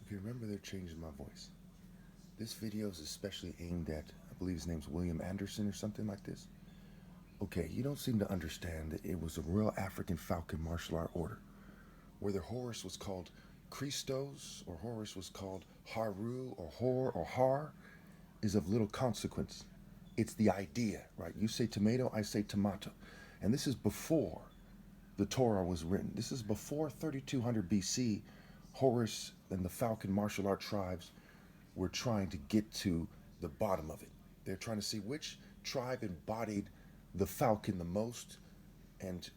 Okay, remember they're changing my voice. This video is especially aimed at, I believe his name's William Anderson or something like this. Okay, you don't seem to understand that it was a real African Falcon martial art order. Whether Horus was called Christos or Horus was called Haru or Hor or Har is of little consequence. It's the idea, right? You say tomato, I say tomato. And this is before the Torah was written. This is before 3200 BC. Horus and the Falcon martial art tribes were trying to get to the bottom of it. They're trying to see which tribe embodied the falcon the most, and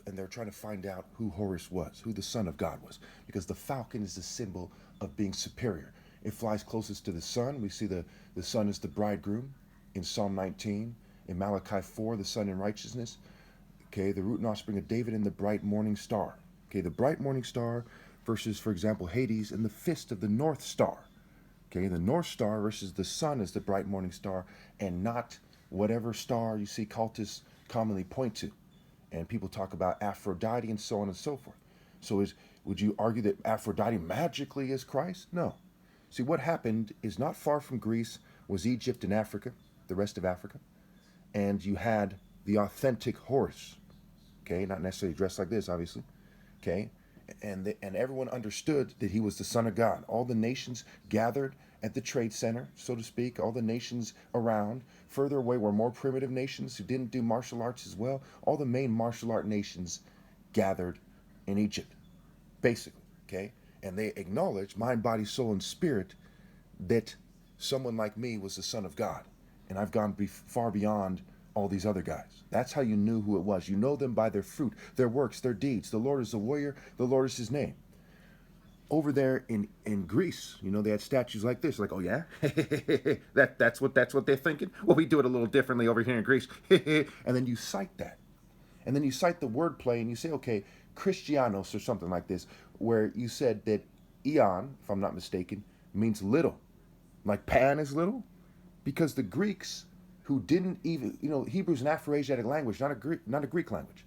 they're trying to find out who Horus was, who the son of God was, because the falcon is the symbol of being superior. It flies closest to the sun. We see the sun is the bridegroom in Psalm 19. In Malachi 4, the sun in righteousness. Okay, the root and offspring of David and the bright morning star. Okay, the bright morning star versus, for example, Hades and the fist of the North Star. Okay, the North Star versus the sun is the bright morning star, and not whatever star you see cultists commonly point to. And people talk about Aphrodite and so on and so forth. So would you argue that Aphrodite magically is Christ? No. See, what happened is not far from Greece was Egypt and Africa, the rest of Africa. And you had the authentic Horus. Okay, not necessarily dressed like this, obviously. Okay, and everyone understood that he was the Son of God. All the nations gathered at the trade center, so to speak. All the nations around, further away, were more primitive nations who didn't do martial arts as well. All the main martial art nations gathered in Egypt, basically. Okay, and they acknowledged, mind, body, soul, and spirit, that someone like me was the Son of God, and I've gone far beyond all these other guys. That's how you knew who it was. You know them by their fruit, their works, their deeds. The Lord is a warrior. The Lord is his name. Over there in Greece, you know, they had statues like this. Like, oh yeah, that's what they're thinking. Well, we do it a little differently over here in Greece. And then you cite that, and then you cite the wordplay, and you say, okay, Christianos or something like this, where you said that Eon, if I'm not mistaken, means little, like Pan is little, because the Greeks, who didn't even, you know, Hebrew's an Afro-Asiatic language, not a Greek language.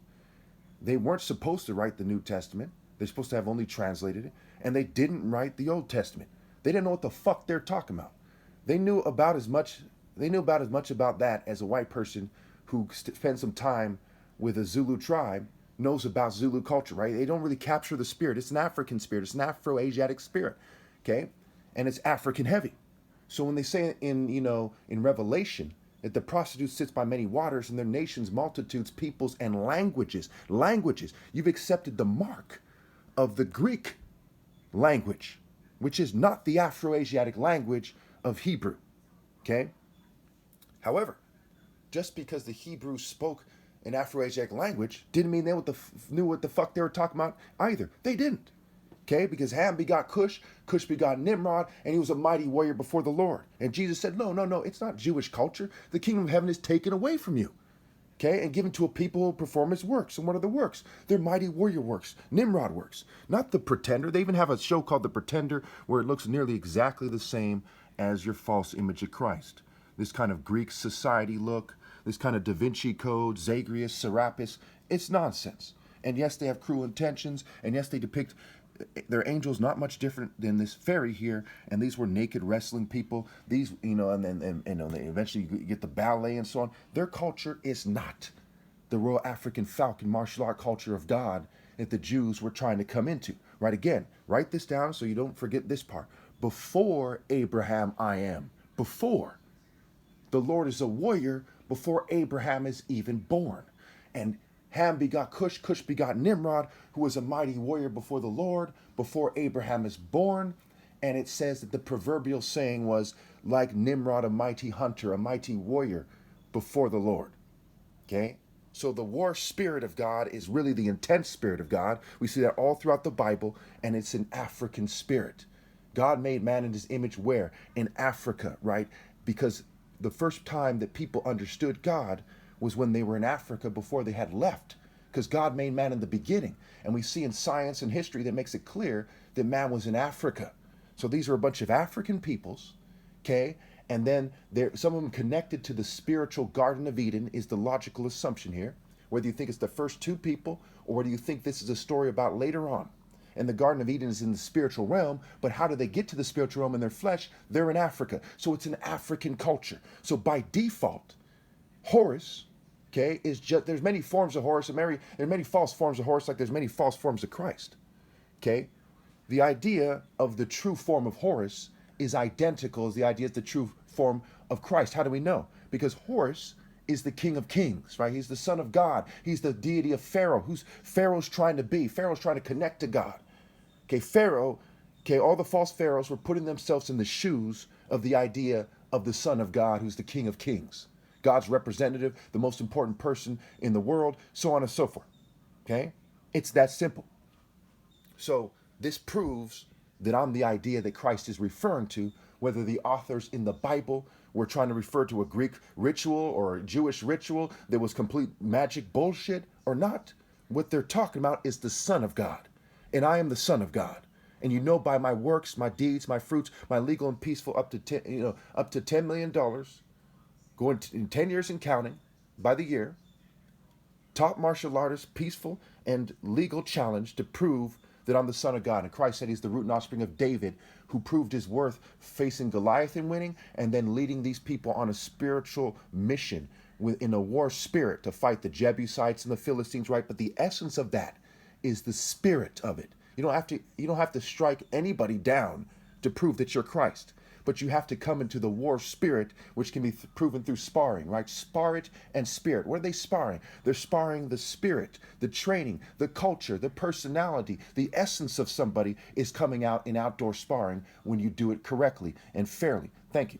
They weren't supposed to write the New Testament. They're supposed to have only translated it, and they didn't write the Old Testament. They didn't know what the fuck they're talking about. They knew about as much. They knew about as much about that as a white person who spent some time with a Zulu tribe knows about Zulu culture, right? They don't really capture the spirit. It's an African spirit. It's an Afro-Asiatic spirit, okay? And it's African heavy. So when they say in Revelation that the prostitute sits by many waters and their nations, multitudes, peoples, and languages, you've accepted the mark of the Greek language, which is not the Afro-Asiatic language of Hebrew, okay? However, just because the Hebrews spoke an Afro-Asiatic language didn't mean they knew what the fuck they were talking about either. They didn't. Okay, because Ham begot Cush, Cush begot Nimrod, and he was a mighty warrior before the Lord. And Jesus said, no, it's not Jewish culture. The kingdom of heaven is taken away from you. Okay, and given to a people who perform his works. And what are the works? They're mighty warrior works, Nimrod works, not the pretender. They even have a show called The Pretender where it looks nearly exactly the same as your false image of Christ. This kind of Greek society look, this kind of Da Vinci Code, Zagreus, Serapis, it's nonsense. And yes, they have cruel intentions, and yes, they depict their angels not much different than this fairy here, and these were naked wrestling people. These, and then they eventually get the ballet and so on. Their culture is not the Royal African Falcon martial art culture of God that the Jews were trying to come into. Right, again, write this down so you don't forget this part. Before Abraham, I am. Before. The Lord is a warrior before Abraham is even born. And Ham begot Cush, Cush begot Nimrod, who was a mighty warrior before the Lord, before Abraham is born. And it says that the proverbial saying was, like Nimrod, a mighty hunter, a mighty warrior before the Lord. Okay? So the war spirit of God is really the intense spirit of God. We see that all throughout the Bible, and it's an African spirit. God made man in his image where? In Africa, right? Because the first time that people understood God was when they were in Africa before they had left, because God made man in the beginning. And we see in science and history that makes it clear that man was in Africa. So these are a bunch of African peoples, okay? And then some of them connected to the spiritual Garden of Eden is the logical assumption here, whether you think it's the first two people or whether you think this is a story about later on. and the Garden of Eden is in the spiritual realm, but how do they get to the spiritual realm in their flesh? They're in Africa. So it's an African culture. So by default, Horus, okay, is just, there's many forms of Horus, and there's many false forms of Horus, like there's many false forms of Christ. Okay? The idea of the true form of Horus is identical as the idea of the true form of Christ. How do we know? Because Horus is the King of Kings, right? He's the Son of God. He's the deity of Pharaoh. Who's Pharaoh's trying to be? Pharaoh's trying to connect to God. Okay, Pharaoh, okay, all the false pharaohs were putting themselves in the shoes of the idea of the Son of God, who's the King of Kings, God's representative, the most important person in the world, so on and so forth. Okay? It's that simple. So this proves that I'm the idea that Christ is referring to, whether the authors in the Bible were trying to refer to a Greek ritual or a Jewish ritual that was complete magic bullshit or not. What they're talking about is the Son of God. And I am the Son of God. And you know, by my works, my deeds, my fruits, my legal and peaceful up to $10 million, going in 10 years and counting by the year, top martial artist, peaceful and legal challenge to prove that I'm the Son of God. And Christ said he's the root and offspring of David, who proved his worth facing Goliath and winning, and then leading these people on a spiritual mission in a war spirit to fight the Jebusites and the Philistines, right? But the essence of that is the spirit of it. You don't have to strike anybody down to prove that you're Christ. But you have to come into the war spirit, which can be proven through sparring, right? Spar it and spirit. What are they sparring? They're sparring the spirit, the training, the culture, the personality. The essence of somebody is coming out in outdoor sparring when you do it correctly and fairly. Thank you.